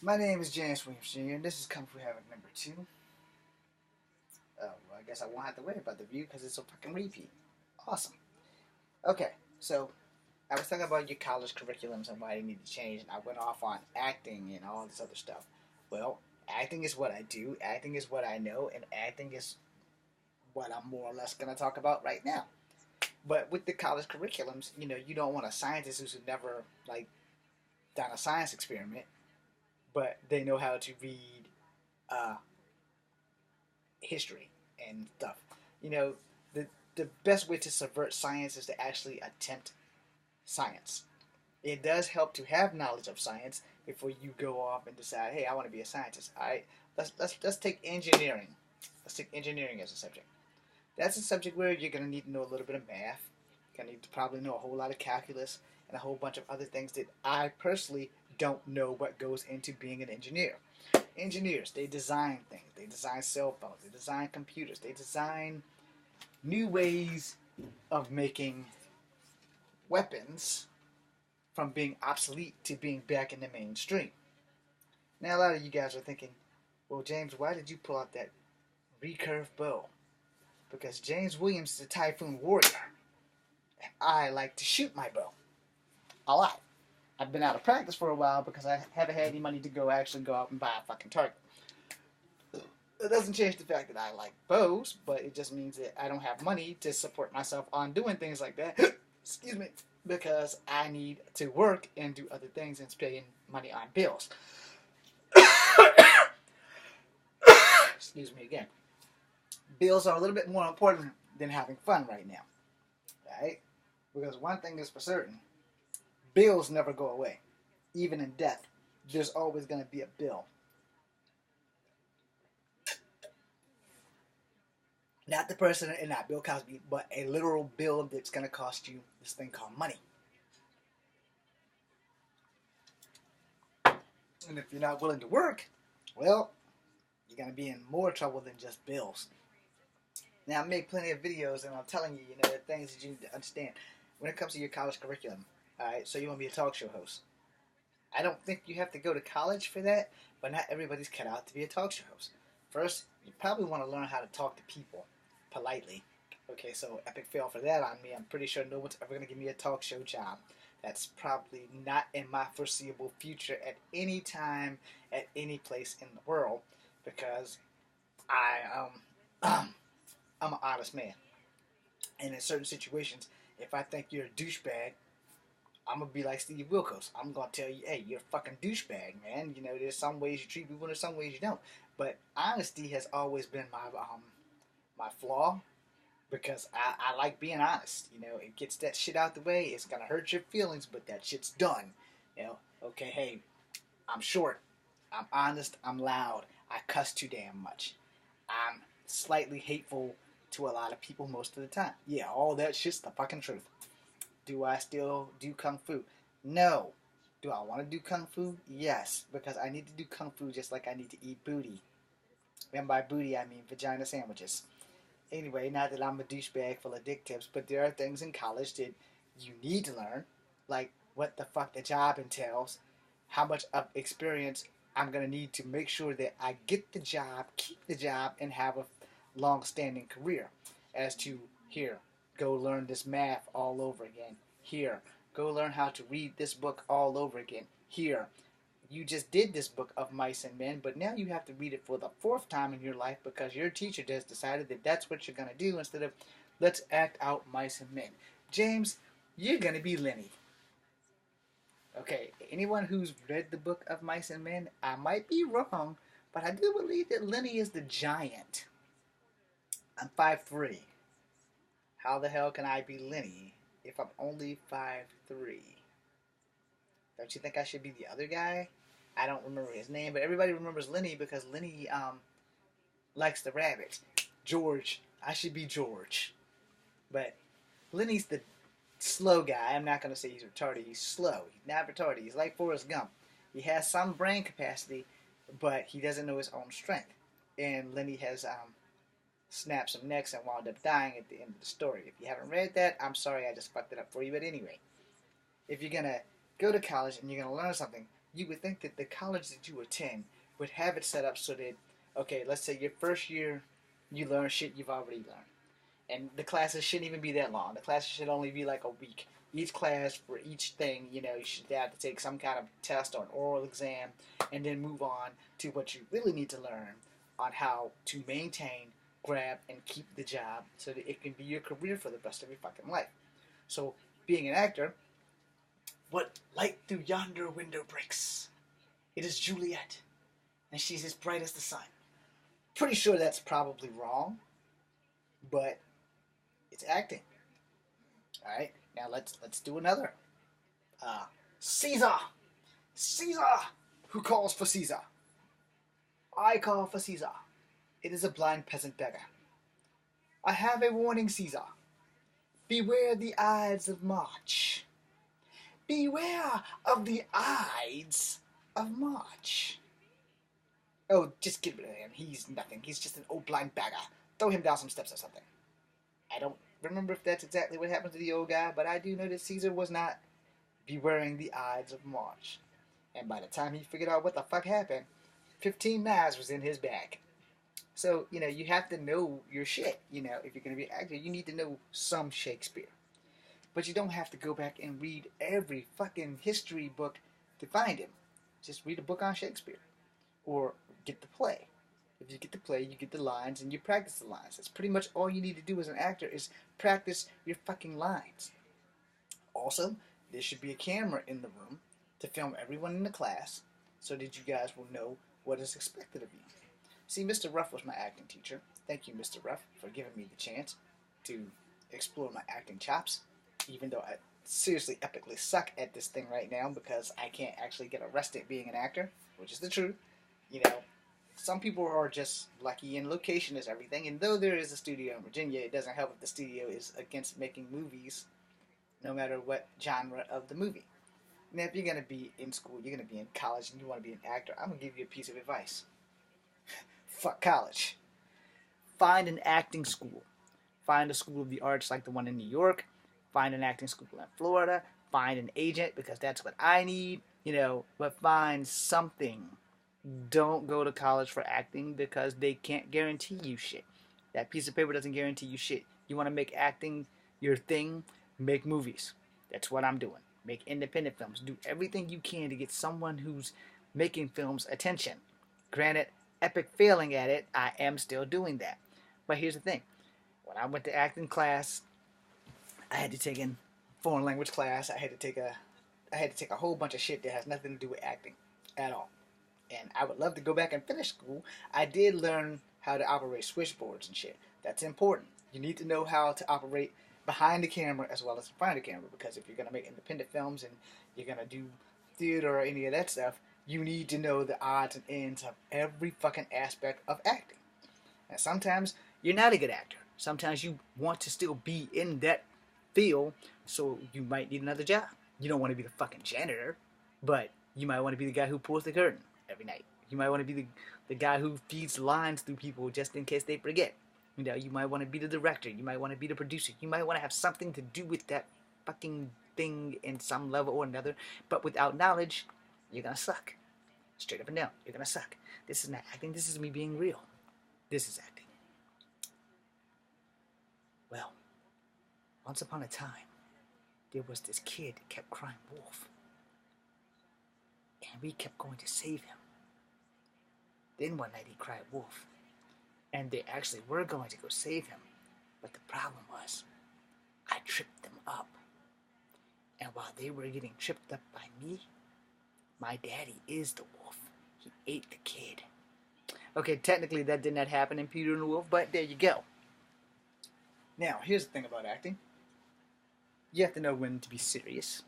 My name is James Williams Jr. and this is Kung Fu Havoc number 2. Well, I guess I won't have to worry about the view because it's a fucking repeat. Awesome. Okay, so I was talking about your college curriculums and why they need to change, and I went off on acting and all this other stuff. Well, acting is what I do, acting is what I know, and acting is what I'm more or less going to talk about right now. But with the college curriculums, you don't want a scientist who's never, done a science experiment, but they know how to read uh, history and stuff. The best way to subvert science is to actually attempt science. It does help to have knowledge of science before you go off and decide, hey, I want to be a scientist. All right, let's take engineering. Let's take engineering as a subject. That's a subject where you're going to need to know a little bit of math. You're going to need to probably know a whole lot of calculus and a whole bunch of other things that I personally don't know what goes into being an engineer. Engineers, they design things. They design cell phones. They design computers. They design new ways of making weapons from being obsolete to being back in the mainstream. Now, a lot of you guys are thinking, well, James, why did you pull out that recurve bow? Because James Williams is a Typhoon warrior, and I like to shoot my bow a lot. I've been out of practice for a while because I haven't had any money to actually go out and buy a fucking target. It doesn't change the fact that I like bows, but it just means that I don't have money to support myself on doing things like that. Excuse me. Because I need to work and do other things and spend money on bills. Excuse me again. Bills are a little bit more important than having fun right now. Right? Because one thing is for certain. Bills never go away. Even in death, there's always going to be a bill. Not the person and not Bill Cosby, but a literal bill that's going to cost you this thing called money. And if you're not willing to work, well, you're going to be in more trouble than just bills. Now, I make plenty of videos, and I'm telling you, the things that you need to understand when it comes to your college curriculum. All right, so you want to be a talk show host. I don't think you have to go to college for that, but not everybody's cut out to be a talk show host. First, you probably want to learn how to talk to people politely. Okay, so epic fail for that on me. I'm pretty sure no one's ever going to give me a talk show job. That's probably not in my foreseeable future at any time, at any place in the world, because I'm an honest man. And in certain situations, if I think you're a douchebag, I'm going to be like Steve Wilkos. I'm going to tell you, hey, you're a fucking douchebag, man. There's some ways you treat people and there's some ways you don't. But honesty has always been my flaw, because I like being honest. It gets that shit out the way. It's going to hurt your feelings, but that shit's done. Okay, hey, I'm short. I'm honest. I'm loud. I cuss too damn much. I'm slightly hateful to a lot of people most of the time. Yeah, all that shit's the fucking truth. Do I still do Kung Fu? No. Do I want to do Kung Fu? Yes, because I need to do Kung Fu just like I need to eat booty. And by booty, I mean vagina sandwiches. Anyway, not that I'm a douchebag full of dick tips, but there are things in college that you need to learn, like what the fuck the job entails, how much of experience I'm going to need to make sure that I get the job, keep the job, and have a long-standing career. As to, here, go learn this math all over again. Here, go learn how to read this book all over again. Here, you just did this book of Mice and Men, but now you have to read it for the 4th time in your life because your teacher just decided that that's what you're going to do instead of let's act out Mice and Men. James, you're going to be Lenny. Okay, anyone who's read the book of Mice and Men, I might be wrong, but I do believe that Lenny is the giant. I'm 5'3". How the hell can I be Lenny if I'm only 5'3"? Don't you think I should be the other guy? I don't remember his name, but everybody remembers Lenny because Lenny likes the rabbit. George, I should be George. But Lenny's the slow guy. I'm not going to say he's retarded. He's slow. He's not retarded. He's like Forrest Gump. He has some brain capacity, but he doesn't know his own strength. And Lenny has snapped some necks and wound up dying at the end of the story. If you haven't read that, I'm sorry I just fucked it up for you. But anyway, if you're going to go to college and you're going to learn something, you would think that the college that you attend would have it set up so that, okay, let's say your first year, you learn shit you've already learned. And the classes shouldn't even be that long. The classes should only be like a week. Each class for each thing, you should have to take some kind of test or an oral exam and then move on to what you really need to learn on how to maintain, grab, and keep the job so that it can be your career for the rest of your fucking life. So, being an actor, what light through yonder window breaks? It is Juliet, and she's as bright as the sun. Pretty sure that's probably wrong, but it's acting. All right, now let's do another. Caesar, Caesar, who calls for Caesar? I call for Caesar. It is a blind peasant beggar. I have a warning, Caesar. Beware the Ides of March. Beware of the Ides of March. Oh, just get rid of him. He's nothing. He's just an old blind beggar. Throw him down some steps or something. I don't remember if that's exactly what happened to the old guy, but I do know that Caesar was not bewaring the Ides of March. And by the time he figured out what the fuck happened, 15 knives was in his bag. So, you have to know your shit. If you're going to be an actor, you need to know some Shakespeare. But you don't have to go back and read every fucking history book to find him. Just read a book on Shakespeare. Or get the play. If you get the play, you get the lines and you practice the lines. That's pretty much all you need to do as an actor is practice your fucking lines. Also, there should be a camera in the room to film everyone in the class so that you guys will know what is expected of you. See, Mr. Ruff was my acting teacher. Thank you, Mr. Ruff, for giving me the chance to explore my acting chops, even though I seriously epically suck at this thing right now because I can't actually get arrested being an actor, which is the truth. Some people are just lucky, and location is everything. And though there is a studio in Virginia, it doesn't help if the studio is against making movies, no matter what genre of the movie. Now, if you're going to be in school, you're going to be in college, and you want to be an actor, I'm going to give you a piece of advice. Fuck college. Find an acting school. Find a school of the arts like the one in New York. Find an acting school in Florida. Find an agent, because that's what I need. But find something. Don't go to college for acting because they can't guarantee you shit. That piece of paper doesn't guarantee you shit. You want to make acting your thing? Make movies. That's what I'm doing. Make independent films. Do everything you can to get someone who's making films attention. Granted, epic failing at it, I am still doing that. But here's the thing. When I went to acting class, I had to take a foreign language class. I had to take a whole bunch of shit that has nothing to do with acting at all. And I would love to go back and finish school. I did learn how to operate switchboards and shit. That's important. You need to know how to operate behind the camera as well as in front of the camera, because if you're going to make independent films and you're going to do theater or any of that stuff, you need to know the odds and ends of every fucking aspect of acting. And sometimes you're not a good actor. Sometimes you want to still be in that field, so you might need another job. You don't want to be the fucking janitor, but you might want to be the guy who pulls the curtain every night. You might want to be the guy who feeds lines through people just in case they forget. You might want to be the director. You might want to be the producer. You might want to have something to do with that fucking thing in some level or another. But without knowledge, you're going to suck. Straight up and down. You're going to suck. This is not acting. This is me being real. This is acting. Well, once upon a time, there was this kid that kept crying wolf. And we kept going to save him. Then one night he cried wolf. And they actually were going to go save him. But the problem was, I tripped them up. And while they were getting tripped up by me, my daddy is the wolf. He ate the kid. Okay, technically that did not happen in Peter and the Wolf, but there you go. Now, here's the thing about acting. You have to know when to be serious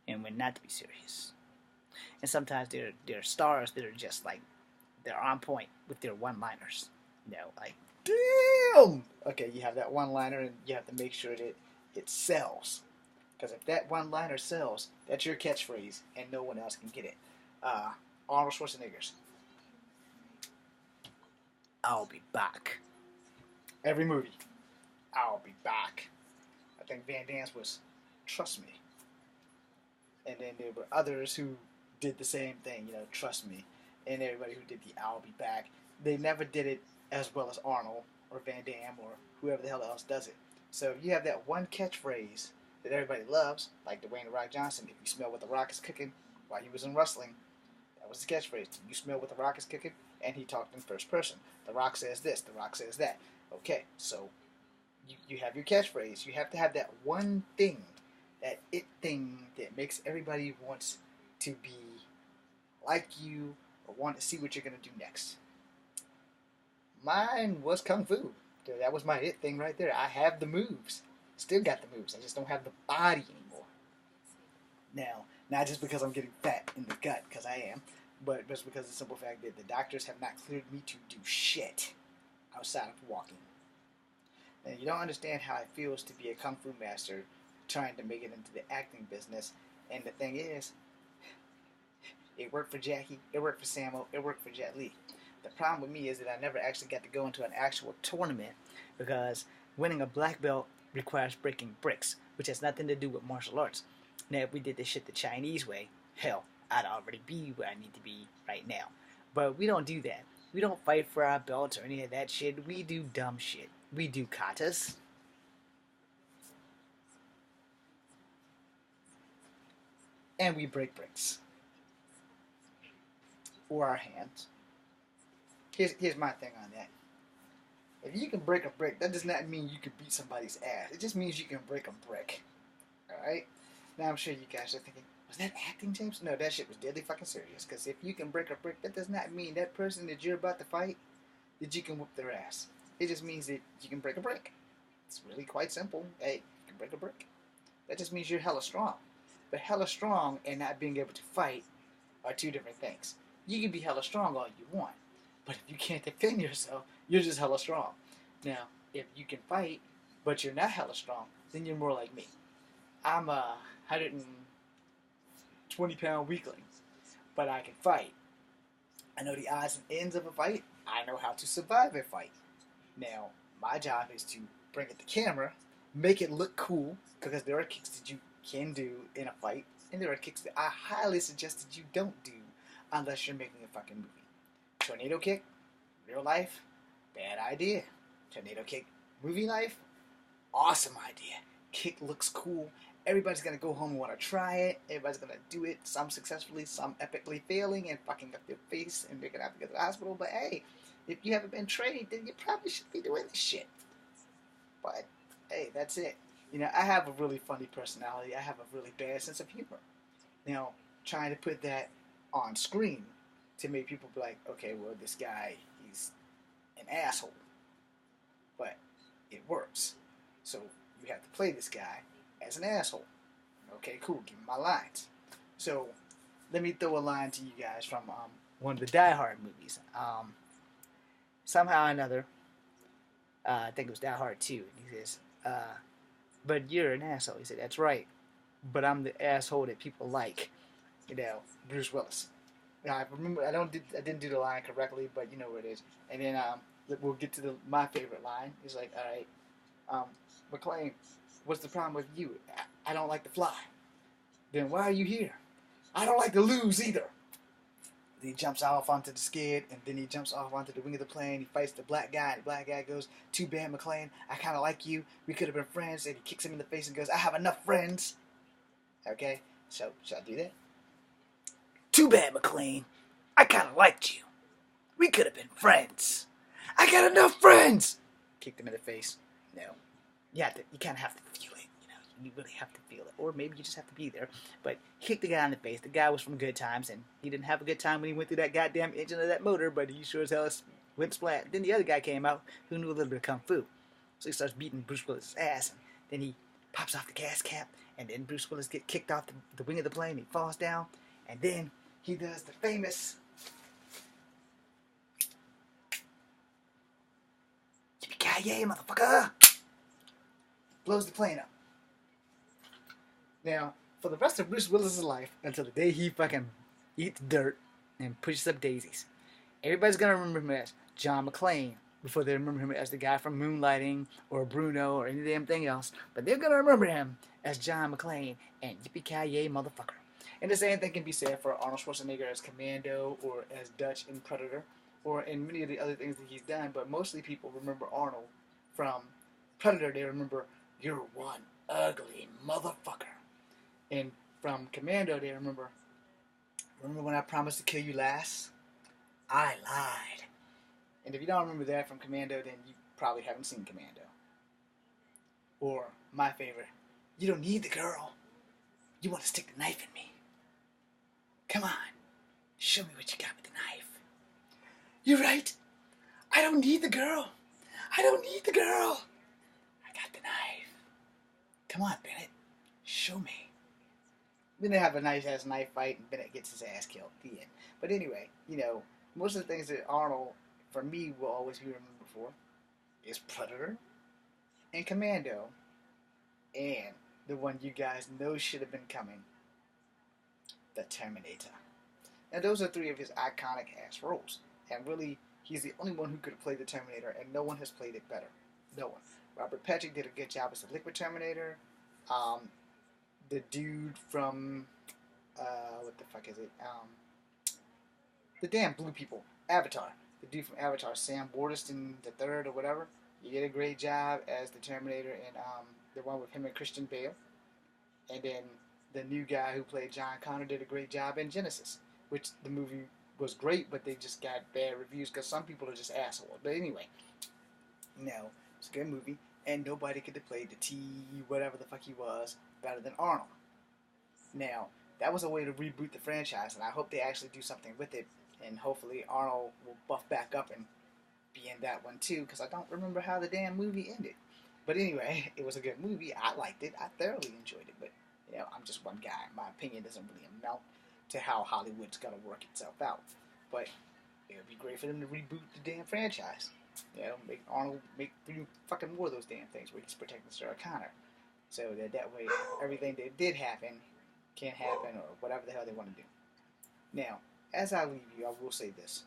and when not to be serious. And sometimes there are stars that are just like, they're on point with their one-liners. Like, damn! Okay, you have that one-liner and you have to make sure that it sells. Because if that one-liner sells, that's your catchphrase and no one else can get it. Arnold Schwarzenegger's I'll be back. Every movie, I'll be back. I think Van Damme's was Trust Me. And then there were others who did the same thing. You know, trust me. And everybody who did the "I'll be back," they never did it as well as Arnold or Van Damme or whoever the hell else does it. So you have that one catchphrase that everybody loves, like Dwayne "The Rock" Johnson. If you smell what The Rock is cooking, while he was in wrestling, that was the catchphrase. You smell what The Rock is cooking, and he talked in first person. The Rock says this. The Rock says that. Okay, so you have your catchphrase. You have to have that one thing, that it thing that makes everybody wants to be like you or want to see what you're going to do next. Mine was Kung Fu. That was my it thing right there. I have the moves. Still got the moves. I just don't have the body anymore. Now, not just because I'm getting fat in the gut, because I am, but just because of the simple fact that the doctors have not cleared me to do shit outside of walking. And you don't understand how it feels to be a Kung Fu master trying to make it into the acting business. And the thing is, it worked for Jackie, it worked for Sammo, it worked for Jet Li. The problem with me is that I never actually got to go into an actual tournament because winning a black belt requires breaking bricks, which has nothing to do with martial arts. Now, if we did this shit the Chinese way, hell, I'd already be where I need to be right now. But we don't do that. We don't fight for our belts or any of that shit. We do dumb shit. We do katas. And we break bricks. Or our hands. Here's my thing on that. If you can break a brick, that does not mean you can beat somebody's ass. It just means you can break a brick. Alright? Now I'm sure you guys are thinking, was that acting, James? No, that shit was deadly fucking serious. Because if you can break a brick, that does not mean that person that you're about to fight, that you can whoop their ass. It just means that you can break a brick. It's really quite simple. Hey, you can break a brick. That just means you're hella strong. But hella strong and not being able to fight are two different things. You can be hella strong all you want. But if you can't defend yourself, you're just hella strong. Now, if you can fight, but you're not hella strong, then you're more like me. I'm a 120-pound weakling, but I can fight. I know the odds and ends of a fight. I know how to survive a fight. Now, my job is to bring it to camera, make it look cool, because there are kicks that you can do in a fight, and there are kicks that I highly suggest that you don't do unless you're making a fucking movie. Tornado kick, real life, bad idea. Tornado kick, movie life, awesome idea. Kick looks cool. Everybody's going to go home and want to try it. Everybody's going to do it, some successfully, some epically failing and fucking up their face, and they're going to have to go to the hospital. But hey, if you haven't been trained, then you probably should be doing this shit. But hey, that's it. You know, I have a really funny personality. I have a really bad sense of humor. Now, trying to put that on screen to make people be like, okay, well, this guy, he's an asshole. But it works. So you have to play this guy as an asshole. Okay, cool. Give me my lines. So let me throw a line to you guys from one of the Die Hard movies. Somehow or another, I think it was Die Hard 2. And he says, but you're an asshole. He said, that's right. But I'm the asshole that people like. You know, Bruce Willis. Now, I remember, I didn't do the line correctly, but you know what it is. And then we'll get to my favorite line. He's like, all right, McClane, what's the problem with you? I don't like to fly. Then why are you here? I don't like to lose either. Then he jumps off onto the skid, and then he jumps off onto the wing of the plane. He fights the black guy, and the black guy goes, too bad, McClane. I kind of like you. We could have been friends. And he kicks him in the face and goes, I have enough friends. Okay, so should I do that? Too bad, McClane. I kind of liked you. We could have been friends. I got enough friends. Kicked him in the face. No, you kind of have to feel it. You know, you really have to feel it, or maybe you just have to be there. But he kicked the guy in the face. The guy was from Good Times, and he didn't have a good time when he went through that goddamn engine of that motor. But he sure as hell went splat. Then the other guy came out who knew a little bit of kung fu, so he starts beating Bruce Willis' ass, and then he pops off the gas cap, and then Bruce Willis gets kicked off the wing of the plane. He falls down, and then he does the famous yippee-ki-yay, motherfucker! Blows the plane up. Now, for the rest of Bruce Willis' life, until the day he fucking eats dirt and pushes up daisies, everybody's gonna remember him as John McClane before they remember him as the guy from Moonlighting or Bruno or any damn thing else. But they're gonna remember him as John McClane and yippee-ki-yay, motherfucker. And the same thing can be said for Arnold Schwarzenegger as Commando or as Dutch in Predator or in many of the other things that he's done. But mostly people remember Arnold from Predator. They remember, "You're one ugly motherfucker." And from Commando, they remember when I promised to kill you last? I lied. And if you don't remember that from Commando, then you probably haven't seen Commando. Or my favorite, "You don't need the girl. You want to stick the knife in me. Come on, show me what you got with the knife." You're right. I don't need the girl. I don't need the girl. I got the knife. Come on, Bennett. Show me. Then they have a nice ass knife fight, and Bennett gets his ass killed. The end. But anyway, most of the things that Arnold, for me, will always be remembered for is Predator and Commando, and the one you guys know should have been coming, the Terminator. Now, those are three of his iconic ass roles, and really, he's the only one who could have played the Terminator, and no one has played it better. No one. Robert Patrick did a good job as the Liquid Terminator. The dude from what the fuck is it? The damn blue people, Avatar. The dude from Avatar, Sam Waterston the third or whatever. He did a great job as the Terminator in the one with him and Christian Bale. And then the new guy who played John Connor did a great job in Genesis, which the movie was great, but they just got bad reviews because some people are just assholes. But anyway, it's a good movie, and nobody could have played the T, whatever the fuck he was, better than Arnold. Now, that was a way to reboot the franchise, and I hope they actually do something with it, and hopefully Arnold will buff back up and be in that one too, because I don't remember how the damn movie ended. But anyway, it was a good movie. I liked it. I thoroughly enjoyed it, but I'm just one guy. My opinion doesn't really amount to how Hollywood's gonna work itself out. But it would be great for them to reboot the damn franchise. Make Arnold make 3 fucking more of those damn things where he's protecting Sarah Connor. So that way everything that did happen can happen, or whatever the hell they want to do. Now, as I leave you, I will say this.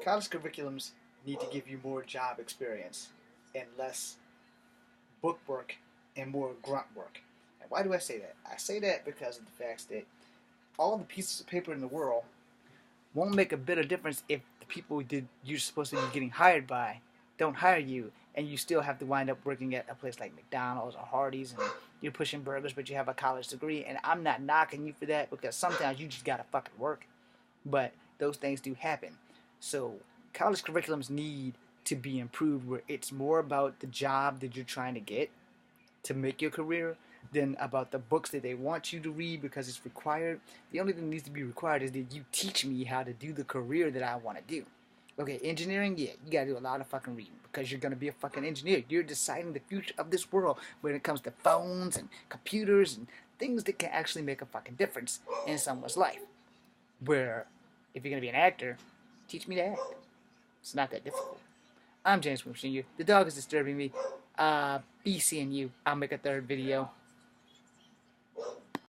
College curriculums need to give you more job experience and less book work and more grunt work. And why do I say that? I say that because of the fact that all the pieces of paper in the world won't make a bit of difference if the people you're supposed to be getting hired by don't hire you, and you still have to wind up working at a place like McDonald's or Hardee's, and you're pushing burgers, but you have a college degree. And I'm not knocking you for that, because sometimes you just gotta fucking work. But those things do happen. So college curriculums need to be improved, where it's more about the job that you're trying to get to make your career than about the books that they want you to read because it's required. The only thing that needs to be required is that you teach me how to do the career that I want to do. Okay, engineering, yeah, you gotta do a lot of fucking reading because you're gonna be a fucking engineer. You're deciding the future of this world when it comes to phones and computers and things that can actually make a fucking difference in someone's life. Where, if you're gonna be an actor, teach me to act. It's not that difficult. I'm James Williams Sr. The dog is disturbing me. Be seeing you. I'll make a third video.